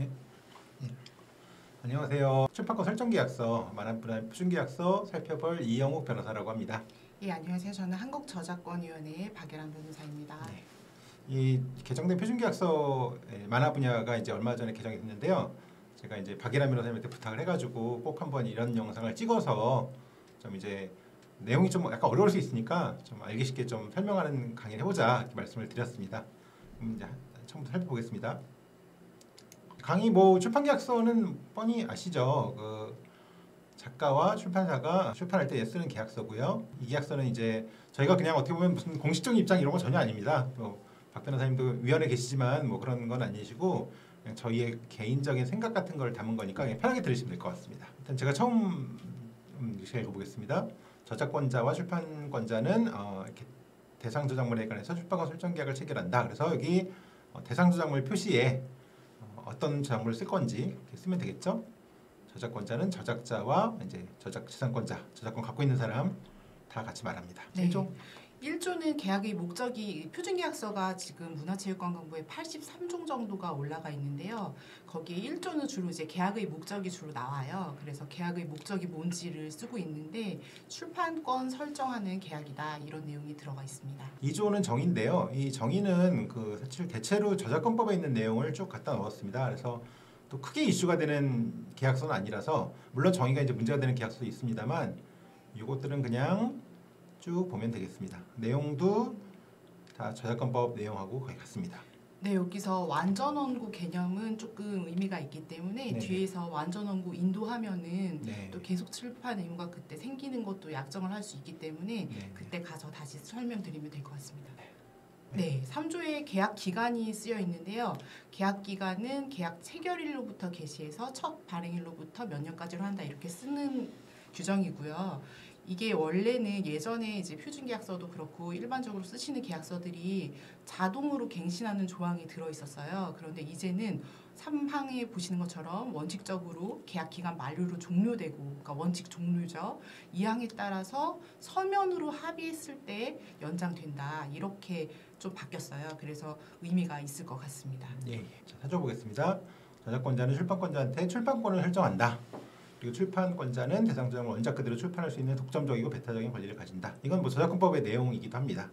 예? 예. 안녕하세요. 출판권 설정계약서, 만화분할 표준계약서 살펴볼 이영욱 변호사라고 합니다. 예, 안녕하세요. 저는 한국저작권위원회의 박예란 변호사입니다. 네. 이 개정된 표준계약서 만화 분야가 이제 얼마 전에 개정이 됐는데요. 제가 이제 박예란 변호사님한테 부탁을 해가지고 꼭 한번 이런 영상을 찍어서 좀 이제 내용이 좀 약간 어려울 수 있으니까 좀 알기 쉽게 좀 설명하는 강의를 해보자 이렇게 말씀을 드렸습니다. 이제 처음부터 살펴보겠습니다. 강의 출판계약서는 뻔히 아시죠? 작가와 출판사가 출판할 때 쓰는 계약서고요. 이 계약서는 이제 저희가 그냥 어떻게 보면 무슨 공식적인 입장 이런 거 전혀 아닙니다. 박 변호사님도 위원회 계시지만 그런 건 아니시고 그냥 저희의 개인적인 생각 같은 걸 담은 거니까 그냥 편하게 들으시면 될 것 같습니다. 일단 제가 처음 읽어보겠습니다. 저작권자와 출판권자는 이렇게 대상 저작물에 관해서 출판권 설정 계약을 체결한다. 그래서 여기 대상 저작물 표시에 어떤 저작물을 쓸 건지 이렇게 쓰면 되겠죠. 저작권자는 저작자와 이제 저작권자, 저작권 갖고 있는 사람 다 같이 말합니다. 네. 1조는 계약의 목적이 표준계약서가 지금 문화체육관광부에 83종 정도가 올라가 있는데요. 거기에 1조는 주로 이제 계약의 목적이 주로 나와요. 그래서 계약의 목적이 뭔지를 쓰고 있는데 출판권 설정하는 계약이다 이런 내용이 들어가 있습니다. 2조는 정의인데요. 이 정의는 사실 대체로 저작권법에 있는 내용을 쭉 갖다 넣었습니다. 그래서 또 크게 이슈가 되는 계약서는 아니라서 물론 정의가 이제 문제가 되는 계약서도 있습니다만 이것들은 그냥 쭉 보면 되겠습니다. 내용도 다 저작권법 내용하고 거의 같습니다. 네, 여기서 완전원고 개념은 조금 의미가 있기 때문에 네네. 뒤에서 완전원고 인도하면은 네. 또 계속 출판 의무가 그때 생기는 것도 약정을 할 수 있기 때문에 네네. 그때 가서 다시 설명드리면 될 것 같습니다. 네, 3조에 계약 기간이 쓰여 있는데요. 계약 기간은 계약 체결일로부터 개시해서 첫 발행일로부터 몇 년까지로 한다 이렇게 쓰는 규정이고요. 이게 원래는 예전에 이제 표준계약서도 그렇고 일반적으로 쓰시는 계약서들이 자동으로 갱신하는 조항이 들어 있었어요. 그런데 이제는 3항에 보시는 것처럼 원칙적으로 계약 기간 만료로 종료되고, 그러니까 원칙 종료죠. 2항에 따라서 서면으로 합의했을 때 연장된다. 이렇게 좀 바뀌었어요. 그래서 의미가 있을 것 같습니다. 예. 자, 살펴보겠습니다. 저작권자는 출판권자한테 출판권을 설정한다. 그리고 출판권자는 대상 저작물 원작 그대로 출판할 수 있는 독점적이고 배타적인 권리를 가진다. 이건 저작권법의 내용이기도 합니다.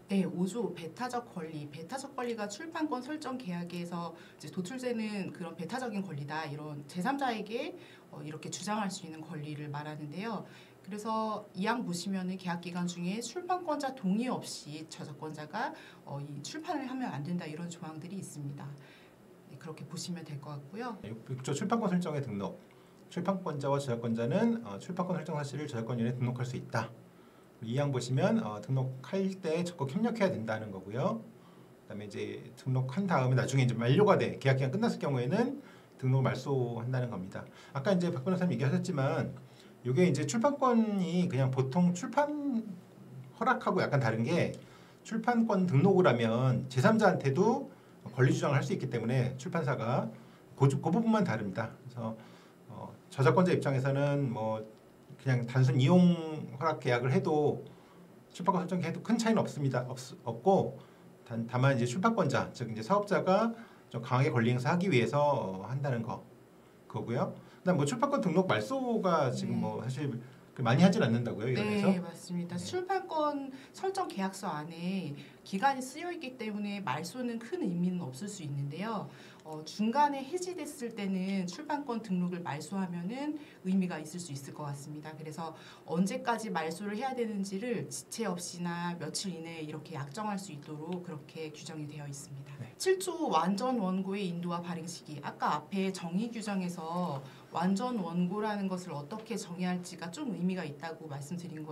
네, 5조 배타적 권리. 배타적 권리가 출판권 설정 계약에서 이제 도출되는 그런 배타적인 권리다. 이런 제3자에게 이렇게 주장할 수 있는 권리를 말하는데요. 그래서 이 항 보시면은 계약 기간 중에 출판권자 동의 없이 저작권자가 이 출판을 하면 안 된다. 이런 조항들이 있습니다. 네, 그렇게 보시면 될 것 같고요. 6조 출판권 설정의 등록. 출판권자와 저작권자는 출판권 설정 사실을 저작권위원회에 등록할 수 있다. 이 항 보시면 등록할 때 적극 협력해야 된다는 거고요. 그다음에 이제 등록한 다음에 나중에 이제 만료가 돼 계약 기간 끝났을 경우에는 등록 말소한다는 겁니다. 아까 이제 박 변호사님 얘기하셨지만 이게 이제 출판권이 그냥 보통 출판 허락하고 약간 다른 게 출판권 등록을 하면 제3자한테도 권리 주장을 할 수 있기 때문에 출판사가 그 부분만 다릅니다. 그래서 저작권자 입장에서는 그냥 단순 이용 허락 계약을 해도 출판권 설정 해도 큰 차이는 없습니다. 없고 다만 이제 출판권자 즉 이제 사업자가 좀 강하게 권리 행사하기 위해서 한다는 거고요. 그다음 출판권 등록 말소가 지금 사실 많이 하진 않는다고요, 이 안에서? 네, 맞습니다. 출판권 설정 계약서 안에 기간이 쓰여 있기 때문에 말소는 큰 의미는 없을 수 있는데요. 중간에 해지됐을 때는 출판권 등록을 말소하면은 의미가 있을 수 있을 것 같습니다. 그래서 언제까지 말소를 해야 되는지를 지체 없이나 며칠 이내에 이렇게 약정할 수 있도록 그렇게 규정이 되어 있습니다. 네. 7조 완전 원고의 인도와 발행 시기. 아까 앞에 정의 규정에서 완전 원고라는 것을 어떻게 정의할지가 좀 의미가 있다고 말씀드린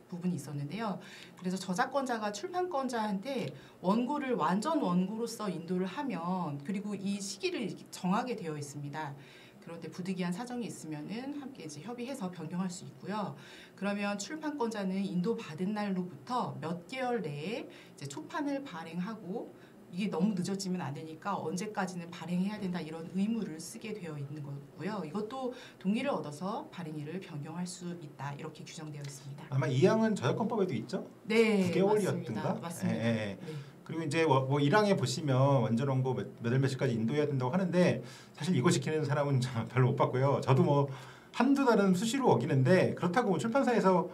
부분이 있었는데요. 그래서 저작권자가 출판권자한테 원고를 완전 원고로서 인도를 하면 그리고 이 시기를 정하게 되어 있습니다. 그런데 부득이한 사정이 있으면은 함께 이제 협의해서 변경할 수 있고요. 그러면 출판권자는 인도받은 날로부터 몇 개월 내에 이제 초판을 발행하고 이게 너무 늦어지면 안 되니까 언제까지는 발행해야 된다 이런 의무를 쓰게 되어 있는 거고요. 이것도 동의를 얻어서 발행일을 변경할 수 있다 이렇게 규정되어 있습니다. 아마 이 항은 저작권법에도 있죠? 네, 9개월이었던가? 맞습니다. 예. 네. 그리고 이제 뭐 1항에 보시면 원전 원고 몇월 며칠까지 인도해야 된다고 하는데 사실 이거 지키는 사람은 별로 못 봤고요. 저도 뭐 한두 달은 수시로 어기는데 그렇다고 뭐 출판사에서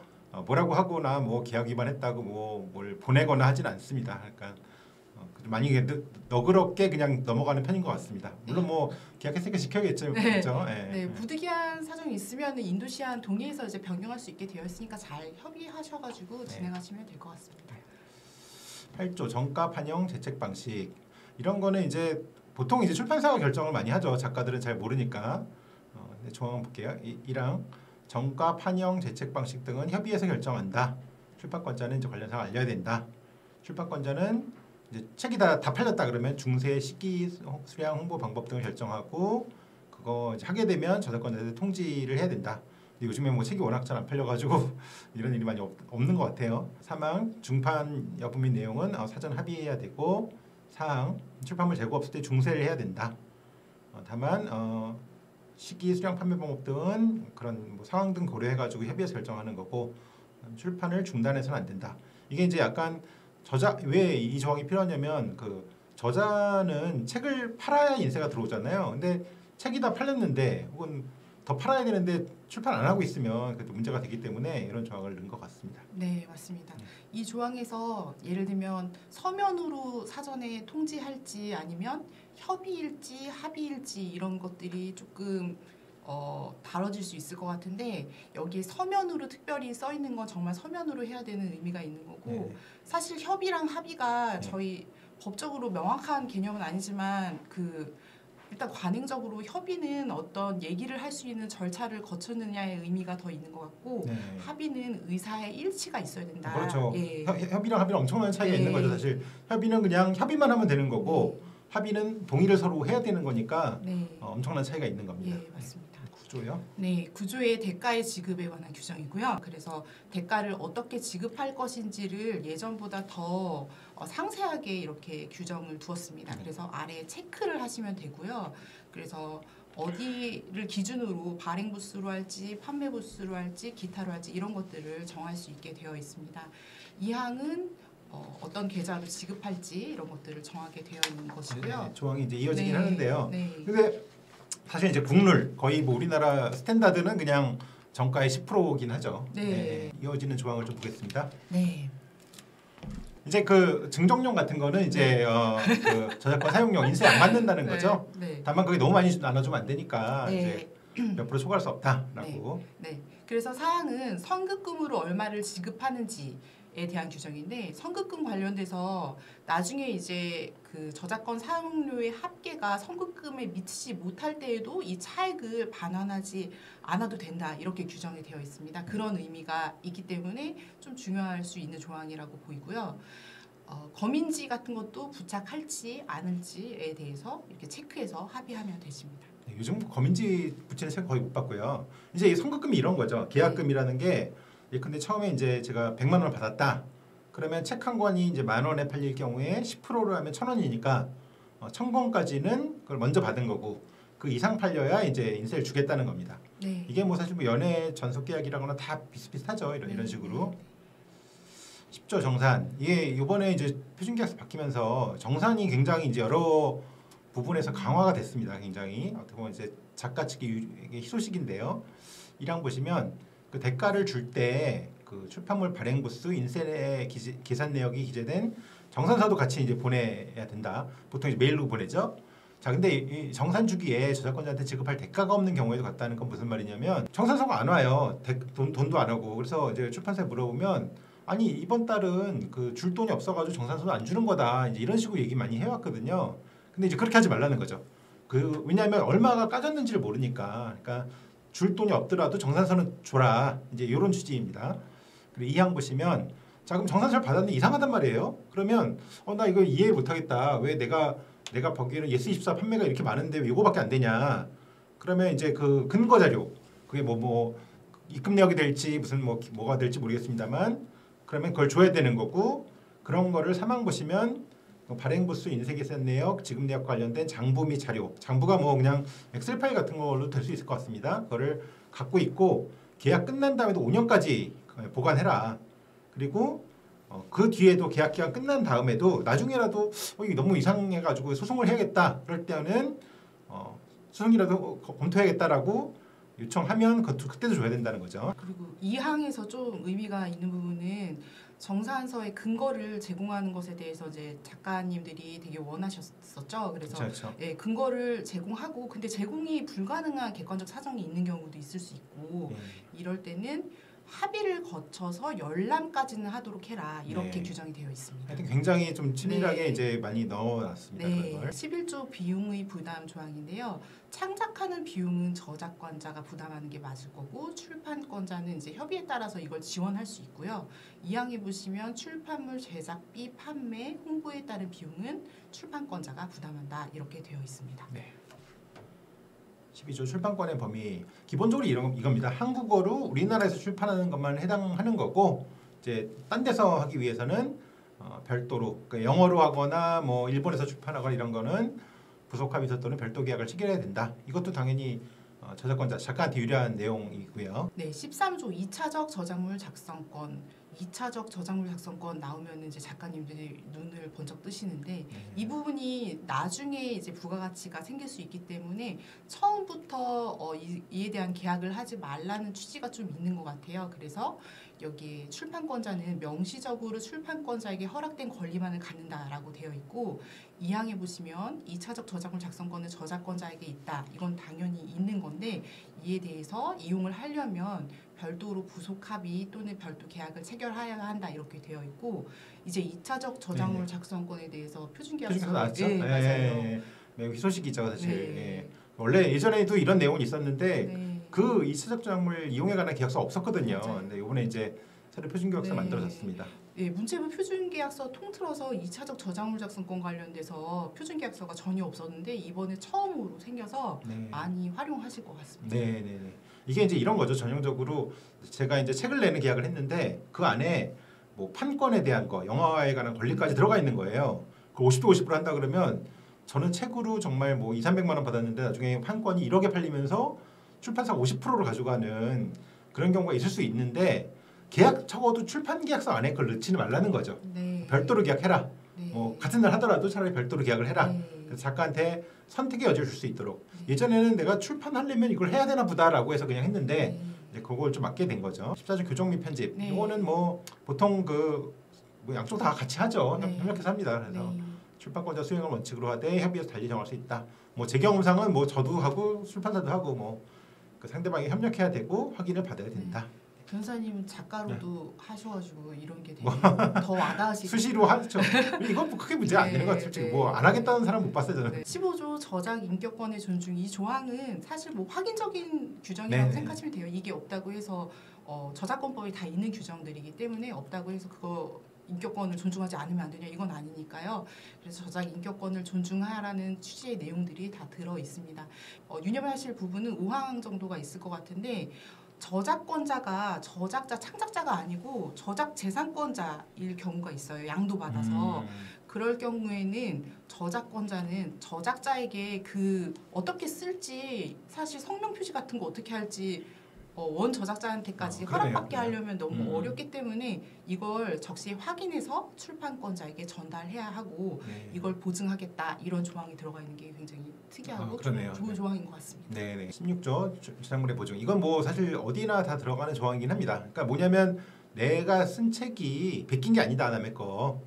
뭐라고 하거나 뭐 계약 위반했다고 뭐 뭘 보내거나 하진 않습니다. 그러니까 만약에 너그럽게 그냥 넘어가는 편인 것 같습니다. 물론 뭐 계약했으니까 지켜야겠죠. 네. 그렇죠? 네. 네, 부득이한 사정이 있으면 인도시안 동의해서 이제 변경할 수 있게 되어 있으니까 잘 협의하셔가지고 진행하시면 될 것 같습니다. 8조 정가 판형 제책 방식 이런 거는 이제 보통 이제 출판사가 결정을 많이 하죠. 작가들은 잘 모르니까. 조항 볼게요. 1항 정가 판형 제책 방식 등은 협의해서 결정한다. 출판권자는 이제 관련사가 알려야 된다. 출판권자는 이제 책이 다 팔렸다 그러면 중세, 시기, 수량, 홍보 방법 등을 결정하고 그거 이제 하게 되면 저작권자한테 통지를 해야 된다. 요즘에 뭐 책이 워낙 잘 안 팔려가지고 이런 일이 많이 없는 것 같아요. 3항 중판 여부 및 내용은 사전 합의해야 되고 4항 출판물 재고 없을 때 중세를 해야 된다. 다만 시기, 수량, 판매 방법 등은 그런 뭐 상황 등 고려해가지고 협의해서 결정하는 거고 출판을 중단해서는 안 된다. 이게 이제 약간 저자 왜 이 조항이 필요하냐면 그 저자는 책을 팔아야 인세가 들어오잖아요. 근데 책이 다 팔렸는데 혹은 더 팔아야 되는데 출판 안 하고 있으면 그래도 문제가 되기 때문에 이런 조항을 넣은 것 같습니다. 네, 맞습니다. 이 조항에서 예를 들면 서면으로 사전에 통지할지 아니면 협의일지 합의일지 이런 것들이 조금 다뤄질 수 있을 것 같은데 여기에 서면으로 특별히 써 있는 건 정말 서면으로 해야 되는 의미가 있는 거고 사실 협의랑 합의가 저희 법적으로 명확한 개념은 아니지만 일단 관행적으로 협의는 어떤 얘기를 할 수 있는 절차를 거쳤느냐의 의미가 더 있는 것 같고 합의는 의사의 일치가 있어야 된다. 그렇죠. 예. 협의랑 합의랑 엄청난 차이가 있는 거죠. 사실 협의는 그냥 협의만 하면 되는 거고 합의는 동의를 서로 해야 되는 거니까 엄청난 차이가 있는 겁니다. 예, 맞습니다. 구조요? 네, 구조의 대가의 지급에 관한 규정이고요. 그래서 대가를 어떻게 지급할 것인지를 예전보다 더 상세하게 이렇게 규정을 두었습니다. 그래서 아래에 체크를 하시면 되고요. 그래서 어디를 기준으로 발행 부수로 할지 판매 부수로 할지 기타로 할지 이런 것들을 정할 수 있게 되어 있습니다. 이 항은 어떤 계좌로 지급할지 이런 것들을 정하게 되어 있는 것이고요. 조항이 이제 이어지긴 하는데요. 네. 근데 사실 이제 국룰 거의 뭐 우리나라 스탠다드는 그냥 정가의 10%긴 하죠. 이어지는 조항을 좀 보겠습니다. 네. 이제 그 증정용 같은 거는 이제 그 저작권 사용료 인쇄 안 받는다는 거죠. 다만 그게 너무 많이 나눠주면 안 되니까 이제 몇 프로 초과할 수 없다라고. 네. 그래서 사항은 선급금으로 얼마를 지급하는지에 대한 규정인데 선급금 관련돼서 나중에 이제 그 저작권 사용료의 합계가 선급금에 미치지 못할 때에도 이 차액을 반환하지 않아도 된다 이렇게 규정이 되어 있습니다. 그런 의미가 있기 때문에 좀 중요할 수 있는 조항이라고 보이고요. 검인지 같은 것도 부착할지 않을지에 대해서 이렇게 체크해서 합의하면 되십니다. 요즘 검인지 붙이는 책 거의 못 봤고요. 이제 이 선급금이 이런 거죠. 계약금이라는 게 근데 처음에 이제 제가 100만 원을 받았다. 그러면 책 한 권이 이제 10,000원에 팔릴 경우에 10%로 하면 1,000원이니까 1,000권까지는 그걸 먼저 받은 거고 그 이상 팔려야 이제 인세를 주겠다는 겁니다. 이게 뭐 사실 뭐 연애 전속 계약이라거나 다 비슷비슷하죠. 이런 식으로. 10조 정산. 이게 이번에 이제 표준계약서 바뀌면서 정산이 굉장히 이제 여러 부분에서 강화가 됐습니다. 굉장히 어떻게 보면 이제 작가 측이 희소식인데요. 1항 보시면 그 대가를 줄 때 그 출판물 발행 부수 인쇄 계산 내역이 기재된 정산서도 같이 이제 보내야 된다. 보통 이제 메일로 보내죠. 자, 근데 이 정산 주기에 저작권자한테 지급할 대가가 없는 경우에도 같다는 건 무슨 말이냐면 정산서가 안 와요. 돈도 안 오고. 그래서 이제 출판사에 물어보면 아니 이번 달은 그 줄 돈이 없어가지고 정산서도 안 주는 거다. 이제 이런 식으로 얘기 많이 해왔거든요. 근데 이제 그렇게 하지 말라는 거죠. 왜냐하면 얼마가 까졌는지를 모르니까. 그러니까 줄 돈이 없더라도 정산서는 줘라. 이제 이런 취지입니다. 그리고 2항 보시면 자 그럼 정산서를 받았는데 이상하단 말이에요. 그러면 나 이거 이해 못하겠다. 왜 내가 보기에는 예스24 판매가 이렇게 많은데 왜 이거밖에 안 되냐. 그러면 이제 그 근거 자료 그게 뭐 입금 내역이 될지 무슨 뭐가 될지 모르겠습니다만 그러면 그걸 줘야 되는 거고 그런 거를 3항 보시면 발행 부수 인쇄 계산 내역 지급 내역 관련된 장부 및 자료 장부가 뭐 그냥 엑셀 파일 같은 걸로 될 수 있을 것 같습니다. 그거를 갖고 있고 계약 끝난 다음에도 5년까지 보관해라. 그리고 그 뒤에도 계약 기간 끝난 다음에도 나중에라도 이게 너무 이상해가지고 소송을 해야겠다 그럴 때는 소송이라도 검토해야겠다라고 요청하면 그때도 줘야 된다는 거죠. 그리고 이 항에서 좀 의미가 있는 부분은 정산서의 근거를 제공하는 것에 대해서 이제 작가님들이 되게 원하셨었죠. 그래서 그렇죠. 예, 근거를 제공하고 근데 제공이 불가능한 객관적 사정이 있는 경우도 있을 수 있고 이럴 때는 합의를 거쳐서 열람까지는 하도록 해라 이렇게 규정이 되어 있습니다. 하여튼 굉장히 좀 치밀하게 네. 이제 많이 넣어놨습니다. 네, 그런 걸. 11조 비용의 부담 조항인데요. 창작하는 비용은 저작권자가 부담하는 게 맞을 거고 출판권자는 이제 협의에 따라서 이걸 지원할 수 있고요. 이 항에 보시면 출판물 제작비, 판매, 홍보에 따른 비용은 출판권자가 부담한다 이렇게 되어 있습니다. 네. 12조 출판권의 범위 기본적으로 이겁니다. 한국어로 우리나라에서 출판하는 것만 해당하는 거고 이제 딴 데서 하기 위해서는 별도로 그러니까 영어로 하거나 뭐 일본에서 출판하거나 이런 거는 부속 합의서 또는 별도 계약을 체결해야 된다. 이것도 당연히 저작권자 작가한테 유리한 내용이고요. 네, 13조 2차적 저작물 작성권. 2차적 저작물 작성권 나오면 이제 작가님들이 눈을 번쩍 뜨시는데 이 부분이 나중에 이제 부가가치가 생길 수 있기 때문에 처음부터 이에 대한 계약을 하지 말라는 취지가 좀 있는 것 같아요. 그래서 여기 출판권자는 명시적으로 출판권자에게 허락된 권리만을 갖는다라고 되어 있고 이 항에 보시면 2차적 저작물 작성권은 저작권자에게 있다. 이건 당연히 있는 건데 이에 대해서 이용을 하려면 별도로 부속 합의 또는 별도 계약을 체결해야 한다 이렇게 되어 있고 이제 2차적 저작물 작성권에 대해서 표준계약서 나왔죠. 네, 맞아요. 매우 희소식이죠 사실. 네. 원래 예전에도 이런 내용이 있었는데 네. 그 2차적 저작물 이용에 관한 계약서 없었거든요. 맞아요. 근데 이번에 이제 새로 표준계약서 네. 만들어졌습니다. 예, 문체부 표준계약서 통틀어서 2차적 저작물 작성권 관련돼서 표준계약서가 전혀 없었는데 이번에 처음으로 생겨서 많이 활용하실 것 같습니다. 네. 이게 이제 이런 거죠. 전형적으로 제가 이제 책을 내는 계약을 했는데 그 안에 뭐 판권에 대한 거, 영화에 관한 권리까지 들어가 있는 거예요. 그 50대 50% 한다 그러면 저는 책으로 정말 뭐 2, 300만 원 받았는데 나중에 판권이 1억에 팔리면서 출판사가 50%를 가져가는 그런 경우가 있을 수 있는데 계약 적어도 출판 계약서 안에 그걸 넣지는 말라는 거죠. 네. 별도로 계약해라. 네. 뭐 같은 날 하더라도 차라리 별도로 계약을 해라. 네. 그래서 작가한테 선택의 여지를 줄 수 있도록. 예전에는 내가 출판하려면 이걸 해야 되나 보다라고 해서 그냥 했는데 이제 그걸 좀 맡게 된 거죠. 14조 교정 및 편집. 네. 이거는 뭐 보통 뭐 양쪽 다 같이 하죠. 네. 협력해서 합니다. 그래서 네. 출판권자 수행을 원칙으로 하되 협의해서 달리 정할 수 있다. 뭐 제 경험상은 뭐 저도 하고 출판사도 하고 뭐 그 상대방이 협력해야 되고 확인을 받아야 된다. 변호사님 작가로도 하셔가지고 이런 게 되게 더 와닿으시고 수시로 하죠. 이건 뭐 크게 문제가 안 되는 것 같아요. 솔직히 뭐 안 하겠다는 사람 못 봤어요 저는. 15조 저작 인격권의 존중 이 조항은 사실 뭐 확인적인 규정이라고 생각하시면 돼요. 이게 없다고 해서 저작권법이 다 있는 규정들이기 때문에 없다고 해서 그거 인격권을 존중하지 않으면 안 되냐 이건 아니니까요. 그래서 저작 인격권을 존중하라는 취지의 내용들이 다 들어 있습니다. 유념하실 부분은 5항 정도가 있을 것 같은데 저작권자가 저작자, 창작자가 아니고 저작 재산권자일 경우가 있어요. 양도받아서. 그럴 경우에는 저작권자는 저작자에게 그 어떻게 쓸지 사실 성명 표시 같은 거 어떻게 할지 원 저작자한테까지 허락받게 하려면 너무 어렵기 때문에 이걸 적시에 확인해서 출판권자에게 전달해야 하고 이걸 보증하겠다 이런 조항이 들어가 있는 게 굉장히 특이하고 좋은 조항인 것 같습니다. 네. 16조 저작물의 보증. 이건 뭐 사실 어디나 다 들어가는 조항이긴 합니다. 그러니까 뭐냐면 내가 쓴 책이 베낀 게 아니다 남의 거.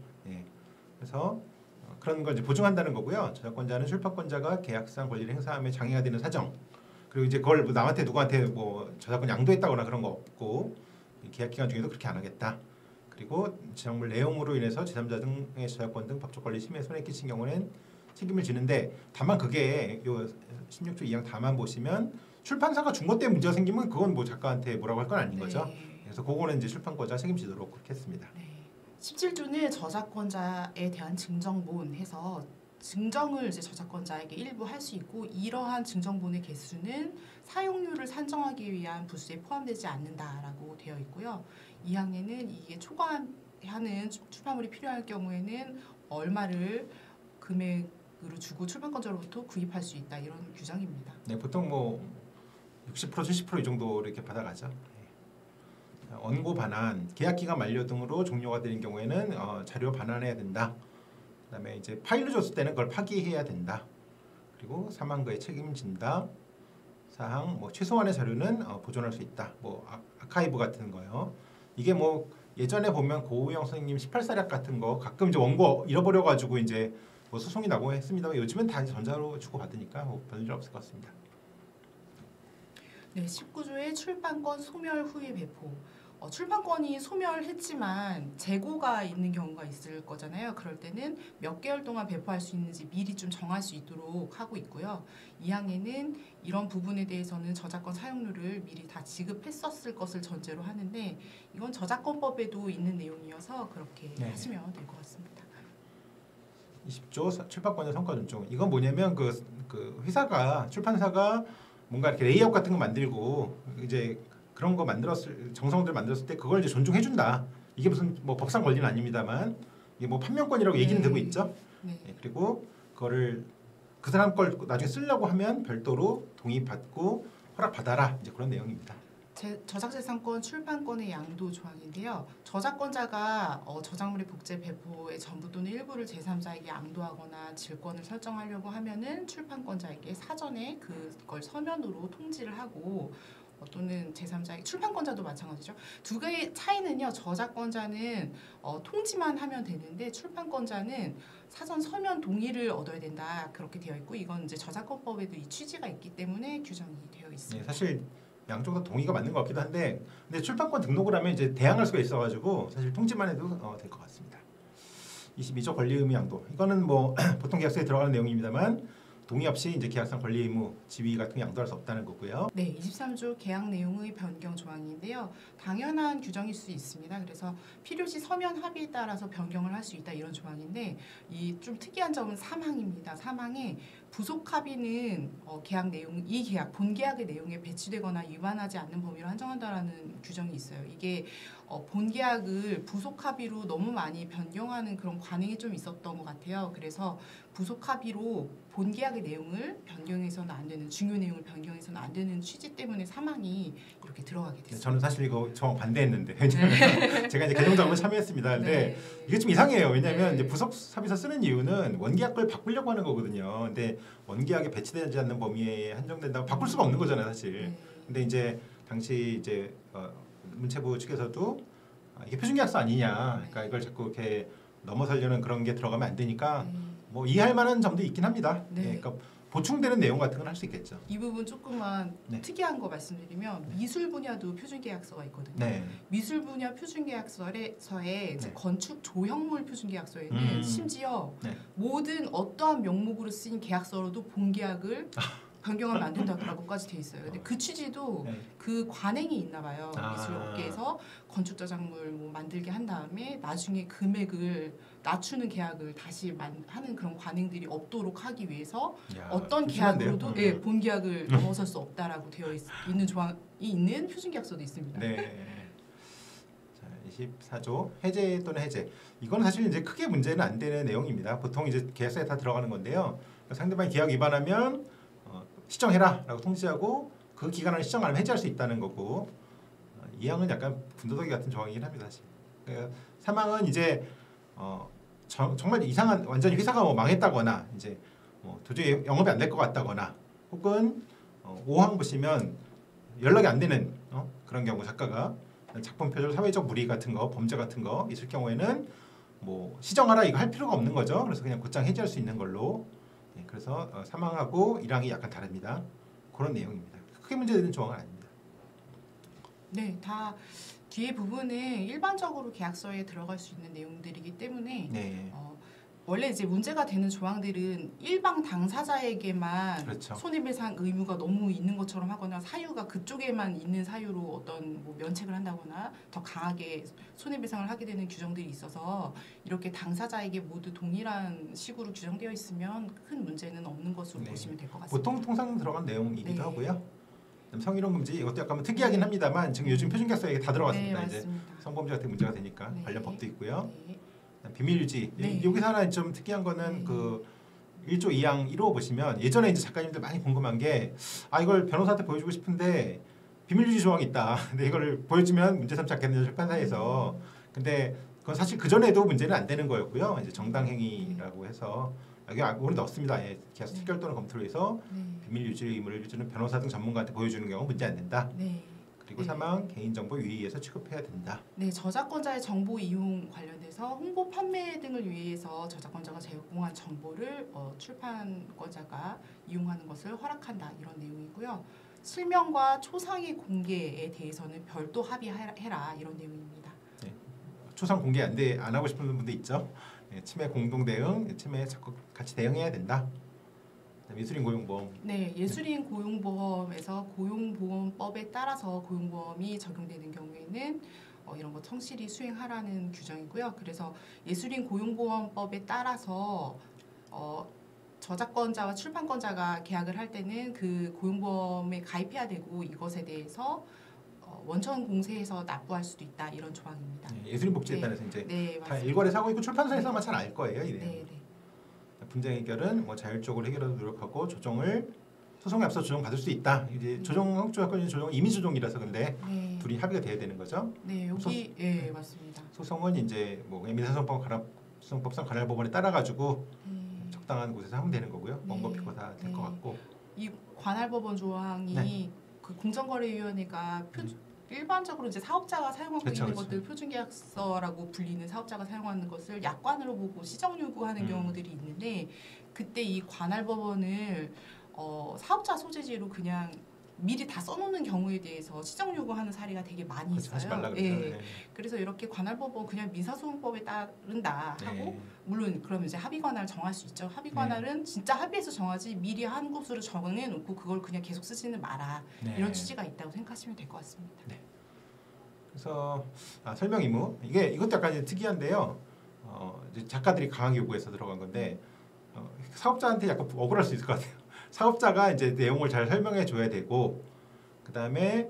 그래서 그런 걸 이제 보증한다는 거고요. 저작권자는 출판권자가 계약상 권리를 행사함에 장애가 되는 사정. 그리고 이제 그걸 뭐 남한테 누구한테 뭐 저작권 양도했다거나 그런 거 없고 계약 기간 중에도 그렇게 안 하겠다. 그리고 저작물 내용으로 인해서 제3자 등의 저작권 등 법적 권리 침해 손해 끼친 경우는 책임을 지는데 다만 그게 요 16조 2항 다만 보시면 출판사가 준 것 때문에 문제가 생기면 그건 뭐 작가한테 뭐라고 할 건 아닌 거죠. 그래서 그거는 이제 출판권자 책임지도록 그렇게 했습니다. 17조는 저작권자에 대한 증정본 해서 증정을 이제 저작권자에게 일부 할 수 있고 이러한 증정본의 개수는 사용료를 산정하기 위한 부수에 포함되지 않는다라고 되어 있고요. 이 항에는 이게 초과하는 출판물이 필요할 경우에는 얼마를 금액으로 주고 출판권자로부터 구입할 수 있다 이런 규정입니다. 네, 보통 뭐 60% 70% 이 정도 이렇게 받아가죠. 원고 반환, 계약 기간 만료 등으로 종료가 되는 경우에는 자료 반환해야 된다. 그다음에 이제 파일로 줬을 때는 그걸 파기해야 된다. 그리고 사망자의 책임진다. 사항 뭐 최소한의 자료는 보존할 수 있다. 뭐 아카이브 같은 거요. 이게 뭐 예전에 보면 고우영 선생님 18사략 같은 거 가끔 이제 원고 잃어버려 가지고 이제 뭐 소송이 나고 했습니다만 요즘은 다 전자로 주고 받으니까 뭐 별일 없을 것 같습니다. 네, 19조의 출판권 소멸 후에 배포. 출판권이 소멸했지만 재고가 있는 경우가 있을 거잖아요. 그럴 때는 몇 개월 동안 배포할 수 있는지 미리 좀 정할 수 있도록 하고 있고요. 2항에는 이런 부분에 대해서는 저작권 사용료를 미리 다 지급했었을 것을 전제로 하는데 이건 저작권법에도 있는 내용이어서 그렇게 네. 하시면 될 것 같습니다. 20조 출판권의 성과 존중. 이건 뭐냐면 그 회사가 출판사가 뭔가 이렇게 레이아웃 같은 거 만들고 이제 그런 거 정성들 만들었을 때 그걸 이제 존중해 준다. 이게 무슨 뭐 법상 권리는 아닙니다만 이게 뭐 판명권이라고 얘기는 되고 있죠. 네. 그리고 그거를 그 사람 걸 나중에 쓰려고 하면 별도로 동의 받고 허락 받아라. 이제 그런 내용입니다. 저작재산권 출판권의 양도 조항인데요. 저작권자가 저작물의 복제 배포의 전부 또는 일부를 제3자에게 양도하거나 질권을 설정하려고 하면은 출판권자에게 사전에 그걸 서면으로 통지를 하고 또는 제3자에게 출판권자도 마찬가지죠. 두 개의 차이는요. 저작권자는 통지만 하면 되는데 출판권자는 사전 서면 동의를 얻어야 된다. 그렇게 되어 있고 이건 이제 저작권법에도 이 취지가 있기 때문에 규정이 되어 있습니다. 네, 사실 양쪽 다 동의가 맞는 것 같기도 한데 근데 출판권 등록을 하면 이제 대항할 수가 있어가지고 사실 통지만 해도 될 것 같습니다. 22조 권리 의무 양도 이거는 뭐 보통 계약서에 들어가는 내용입니다만 동의 없이 이제 계약상 권리 의무 지위 같은 게 양도할 수 없다는 거고요. 네, 23조 계약 내용의 변경 조항인데요. 당연한 규정일 수 있습니다. 그래서 필요시 서면 합의에 따라서 변경을 할 수 있다 이런 조항인데 이 좀 특이한 점은 3항입니다. 3항에 부속 합의는 계약 내용 본 계약의 내용에 배치되거나 위반하지 않는 범위로 한정한다라는 규정이 있어요. 이게 본 계약을 부속 합의로 너무 많이 변경하는 그런 관행이 좀 있었던 것 같아요. 그래서 부속 합의로 본 계약의 내용을 변경해서는 안 되는 중요 내용을 변경해서는 안 되는 취지 때문에 3항이 이렇게 들어가게 됐습니다. 저는 사실 이거 정 반대했는데 왜냐면 제가 이제 개정 작업에 참여했습니다. 근데 네. 이게 좀 이상해요. 왜냐면 네. 이제 부속 합의서 쓰는 이유는 원계약 걸 바꾸려고 하는 거거든요. 근데 원계약에 배치되지 않는 범위에 한정된다고 바꿀 수가 없는 거잖아요, 사실. 네. 근데 이제 당시 이제 문체부 측에서도 이게 표준계약서 아니냐, 그러니까 이걸 자꾸 이렇게 넘어서려는 그런 게 들어가면 안 되니까 네. 뭐 이해할 만한 점도 있긴 합니다. 네. 그러니까 보충되는 내용 같은 건 할 수 있겠죠. 이 부분 조금만 네. 특이한 거 말씀드리면 미술 분야도 표준계약서가 있거든요. 네. 미술 분야 표준계약서에 이제 네. 건축 조형물 표준계약서에는 심지어 네. 모든 어떠한 명목으로 쓰인 계약서로도 본 계약을 변경하면 안 된다고까지 돼 있어요. 근데 그 취지도 네. 그 관행이 있나 봐요. 아. 미술 업계에서 건축 저작물 뭐 만들게 한 다음에 나중에 금액을 낮추는 계약을 다시 하는 그런 관행들이 없도록 하기 위해서 야, 어떤 심한데요? 계약으로도 본 계약을 넘어설 수 없다라고 되어 있는 조항이 있는 표준계약서도 있습니다. 네. 자, 24조 해제 또는 해제. 이건 사실 이제 크게 문제는 안 되는 내용입니다. 보통 이제 계약서에 다 들어가는 건데요. 상대방이 계약 위반하면 시정해라라고 통지하고 그 기간 안에 시정 안 하면 해지할 수 있다는 거고 이 항은 약간 군더더기 같은 조항이긴 합니다. 사실. 그러니까 3항은 이제 정말 이상한 완전히 회사가 뭐 망했다거나 이제 도저히 영업이 안 될 것 같다거나 혹은 5항 보시면 연락이 안 되는 그런 경우 작가가 작품 표절 사회적 무리 같은 거 범죄 같은 거 있을 경우에는 뭐 시정하라 이거 할 필요가 없는 거죠. 그래서 그냥 곧장 해지할 수 있는 걸로. 그래서 3항하고 1항이 약간 다릅니다. 그런 내용입니다. 크게 문제되는 조항은 아닙니다. 네, 다 뒤에 부분은 일반적으로 계약서에 들어갈 수 있는 내용들이기 때문에 네. 원래 이제 문제가 되는 조항들은 일방 당사자에게만 그렇죠. 손해배상 의무가 너무 있는 것처럼 하거나 사유가 그쪽에만 있는 사유로 어떤 뭐 면책을 한다거나 더 강하게 손해배상을 하게 되는 규정들이 있어서 이렇게 당사자에게 모두 동일한 식으로 규정되어 있으면 큰 문제는 없는 것으로 네. 보시면 될 것 같습니다. 보통 통상 들어간 내용이기도 네. 하고요. 성희롱 금지 이것도 약간 특이하긴 합니다만 지금 요즘 표준계약서에 다 들어갔습니다. 네, 이제 맞습니다. 성범죄 같은 문제가 되니까 네. 관련 법도 있고요. 네. 비밀 유지. 네. 여기서 하나 좀 특이한 거는 네. 그 1조 2항 1호 보시면 예전에 이제 작가님들 많이 궁금한 게 이걸 변호사한테 보여주고 싶은데 비밀 유지 조항이 있다. 근데 이걸 보여주면 문제 삼지 않겠느냐 출판사에서. 근데 그건 사실 그 전에도 문제는 안 되는 거였고요. 이제 정당행위라고 해서 여기 오늘 넣었습니다. 예, 계약서 특결 또는 검토를 해서 비밀 유지 의무를 주는 변호사 등 전문가한테 보여주는 경우 문제 안 된다. 네. 그리고 사망 개인정보 유의에서 취급해야 된다. 네, 저작권자의 정보 이용 관련돼서 홍보 판매 등을 위해서 저작권자가 제공한 정보를 출판권자가 이용하는 것을 허락한다 이런 내용이고요. 실명과 초상의 공개에 대해서는 별도 합의해라 이런 내용입니다. 네. 초상 공개 안 하고 싶은 분도 있죠. 네, 치매 공동 대응, 치매에 적극 같이 대응해야 된다. 예술인 고용보험. 네, 예술인 고용보험에서 고용보험법에 따라서 고용보험이 적용되는 경우에는 이런 거 성실히 수행하라는 규정이고요. 그래서 예술인 고용보험법에 따라서 저작권자와 출판권자가 계약을 할 때는 그 고용보험에 가입해야 되고 이것에 대해서 원천 공세해서 납부할 수도 있다 이런 조항입니다. 네, 예술인 복지에 따라서 이제 네, 다 일괄에서 하고 있고 출판사에서 아마 잘 알 거예요. 이 내용. 네, 네. 분쟁 해결은 자율적으로 해결하도록 노력하고 조정을 소송에 앞서 조정 받을 수 있다. 이제 조정 조건이 조정 이미 조정이라서 근데 네. 둘이 합의가 돼야 되는 거죠. 네, 여기 예, 맞습니다. 소송은 이제 뭐 민사소송법상 관할 법원에 따라 가지고 적당한 곳에서 하면 되는 거고요. 원고 다 될 것 같고. 이 관할법원 조항이 그 공정거래위원회가 일반적으로 이제 사업자가 사용하고 있는 것들 표준계약서라고 불리는 사업자가 사용하는 것을 약관으로 보고 시정 요구하는 경우들이 있는데 그때 이 관할법원을 사업자 소재지로 그냥 미리 다 써놓는 경우에 대해서 시정 요구하는 사례가 되게 많이 있어요. 하지 말라 그러죠. 예. 네. 그래서 이렇게 관할법원 그냥 민사소송법에 따른다 하고 물론 그러면 이제 합의관할 정할 수 있죠. 합의관할은 진짜 합의해서 정하지 미리 한 곳으로 정해놓고 그걸 그냥 계속 쓰지는 마라. 이런 취지가 있다고 생각하시면 될 것 같습니다. 네. 그래서 설명 의무 이것도 약간 이제 특이한데요. 이제 작가들이 강하게 요구해서 들어간 건데 사업자한테 약간 억울할 수 있을 것 같아요. 사업자가 이제 내용을 잘 설명해 줘야 되고 그 다음에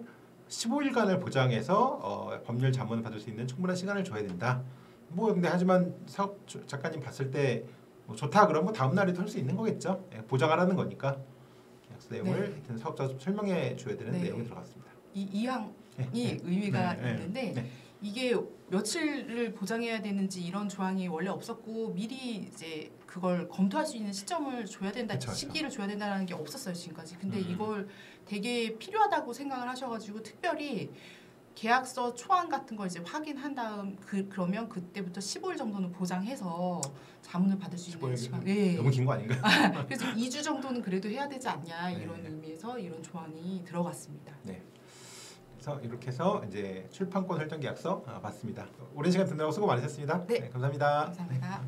15일간을 보장해서 법률 자문을 받을 수 있는 충분한 시간을 줘야 된다. 뭐 근데 하지만 사업 작가님 봤을 때 뭐 좋다 그러면 다음 날에도 할 수 있는 거겠죠. 보장하라는 거니까 계약서 내용을 사업자 설명해 줘야 되는 내용이 들어갔습니다. 이 항이 의미가 있는데 이게 며칠을 보장해야 되는지 이런 조항이 원래 없었고 미리 이제 그걸 검토할 수 있는 시점을 줘야 된다, 시기를 줘야 된다는 게 없었어요 지금까지. 근데 이걸 되게 필요하다고 생각을 하셔가지고 특별히 계약서 초안 같은 걸 이제 확인한 다음 그러면 그때부터 15일 정도는 보장해서 자문을 받을 수 있는 시간. 너무 긴 거 아닌가요? 그래서 2주 정도는 그래도 해야 되지 않냐 이런 의미에서 이런 조항이 들어갔습니다. 네. 그래서 이렇게 해서 이제 출판권 설정 계약서 봤습니다. 오랜 시간 듣느라고 수고 많으셨습니다. 네, 감사합니다. 감사합니다.